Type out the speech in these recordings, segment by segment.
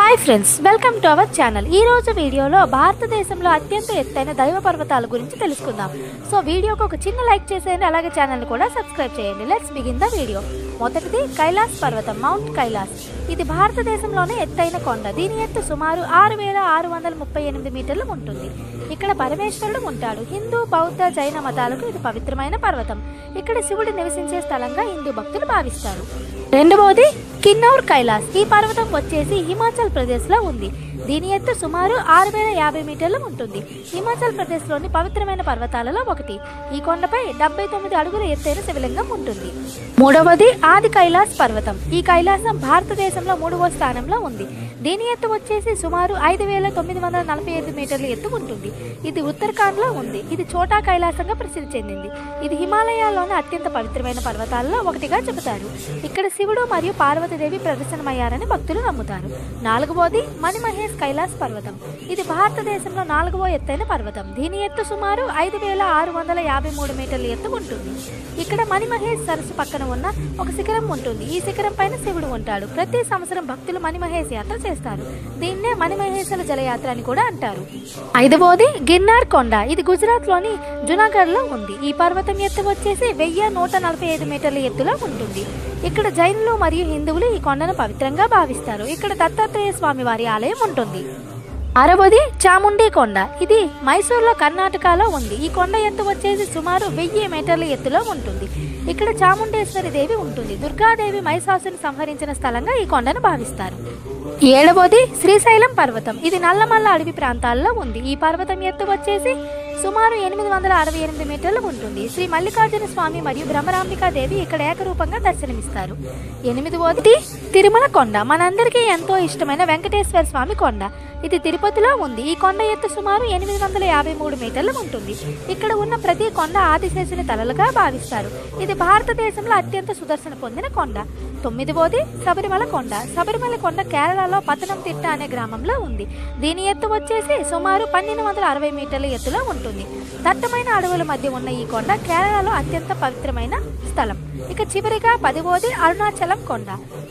Hi friends, welcome to our channel. ఈ రోజు వీడియోలో భారతదేశంలో అత్యంత ఎత్తైన దైవ పర్వతాల గురించి తెలుసుకుందాం. సో వీడియోకి ఒక చిన్న లైక్ చేసేయండి, అలాగే ఛానల్ని కూడా సబ్స్క్రైబ్ చేయండి. Let's begin the video. మొదటిది కైలాస్ పర్వతం, మౌంట్ కైలాస్. ఇది భారతదేశంలోనే ఎత్తైన కొండ. దీని ఎత్తు సుమారు 6638 మీటర్లు ఉంటుంది. ఇక్కడ పరమేశ్వరుడు ఉంటాడు. హిందూ, బౌద్ధ, జైన మతాలకు ఇది పవిత్రమైన పర్వతం. ఇక్కడ శివుడు నివసించే స్థలంగా హిందూ భక్తులు భావిస్తారు. రెండవది కిన్నౌర్ కైలాస్. ఈ పర్వతం వచ్చేసి హిమాచల్ ప్రదేశ్లో ఉంది. దీని ఎత్తు సుమారు 6050 మీటర్లు ఉంటుంది. హిమాచల్ ప్రదేశ్లోని పవిత్రమైన పర్వతాలలో ఒకటి. ఈ కొండపై 79 అడుగుల ఎత్తైన శివలింగం ఉంటుంది. మూడవది ఆది కైలాస్ పర్వతం. ఈ కైలాసం భారతదేశంలో 3వ స్థానంలో ఉంది. దీని ఎత్తు వచ్చేసి సుమారు 5945 మీటర్ల ఎత్తు ఉంటుంది. ఇది ఉత్తరాఖండ్లో ఉంది. ఇది చోటా కైలాసంగా ప్రసిద్ధి చెందింది. ఇది హిమాలయాల్లోని అత్యంత పవిత్రమైన పర్వతాలలో ఒకటిగా చెబుతారు. ఇక్కడ శివుడు మరియు పార్వతీదేవి ప్రదర్శనమయ్యారని భక్తులు నమ్ముతారు. నాలుగవది మణిమహేష్ కైలాస్ పర్వతం. ఇది భారతదేశంలో 4వ ఎత్తైన పర్వతం. దీని ఎత్తు సుమారు 5653 మీటర్ల ఎత్తు ఉంటుంది. ఇక్కడ మణిమహేష్ సరస్సు పక్కన ఉన్న ఒక శిఖరం ఉంటుంది. ఈ శిఖరం పైన శివుడు ఉంటాడు. ప్రతి సంవత్సరం భక్తులు మణిమహేష్ యాత్ర చేస్తారు. దీన్నే మణిమహేశ్వర జలయాత్ర అని కూడా అంటారు. ఐదవది గిర్నార్ కొండ. ఇది గుజరాత్ లోని జునాగఢ్ లో ఉంది. ఈ పర్వతం ఎత్తు వచ్చేసి 1145 మీటర్ల ఎత్తులో ఉంటుంది. ఇక్కడ జైనులు మరియు హిందువులు ఈ కొండను పవిత్రంగా భావిస్తారు. ఇక్కడ దత్తాత్రేయ స్వామి వారి ఆలయం ఉంటుంది. ఆరవది చాముండి కొండ. ఇది మైసూర్లో కర్ణాటకలో ఉంది. ఈ కొండ ఎత్తు వచ్చేసి సుమారు 1000 మీటర్ల ఎత్తులో ఉంటుంది. ఇక్కడ చాముండేశ్వరి దేవి ఉంటుంది. దుర్గాదేవి మహిషాసుని సంహరించిన స్థలంగా ఈ కొండను భావిస్తారు. ఏడవది శ్రీశైలం పర్వతం. ఇది నల్లమల్ల అడవి ప్రాంతాల్లో ఉంది. ఈ పర్వతం ఎత్తు వచ్చేసి సుమారు 868 మీటర్లు ఉంటుంది. శ్రీ మల్లికార్జున స్వామి మరియు బ్రహ్మరాంబికా దేవి ఇక్కడ ఏకరూపంగా దర్శనమిస్తారు. ఎనిమిదవది తిరుమల కొండ. మనందరికీ ఎంతో ఇష్టమైన వెంకటేశ్వర స్వామి కొండ. ఇది తిరుపతిలో ఉంది. ఈ కొండ ఎత్తు సుమారు 853 మీటర్లు ఉంటుంది. ఇక్కడ ఉన్న ప్రతి కొండ ఆదిశేషుని తలలుగా భావిస్తారు. ఇది భారతదేశంలో అత్యంత సుదర్శన పొందిన కొండ. తొమ్మిదవది శబరిమల కొండ. శబరిమల కొండ కేరళలో పతనంతిట్ట అనే గ్రామంలో ఉంది. దీని ఎత్తు వచ్చేసి సుమారు 1260 మీటర్ల ఎత్తులో ఉంటుంది. దట్టమైన అడవుల మధ్య ఉన్న ఈ కొండ కేరళలో అత్యంత పవిత్రమైన స్థలం. ఇక చివరిగా 10వది అరుణాచలం కొండ.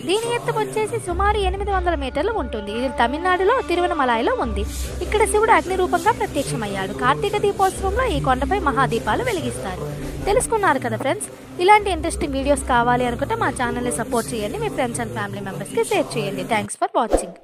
దీని ఎత్తు వచ్చేసి సుమారు 800 మీటర్లు ఉంటుంది. ఇది తమిళనాడులో తిరువనమలైలో ఉంది. ఇక్కడ శివుడు అగ్ని రూపంగా ప్రత్యక్షమయ్యాడు. కార్తీక దీపోత్సవంలో ఈ కొండపై మహాదీపాలు వెలిగిస్తారు. తెలుసుకున్నారు కదా ఫ్రెండ్స్. ఇలాంటి ఇంట్రెస్టింగ్ వీడియోస్ కావాలి అనుకుంటే మా ఛానల్ని సపోర్ట్ చేయండి. మీ ఫ్రెండ్స్ అండ్ ఫ్యామిలీ మెంబర్స్కి షేర్ చేయండి. Thanks for watching.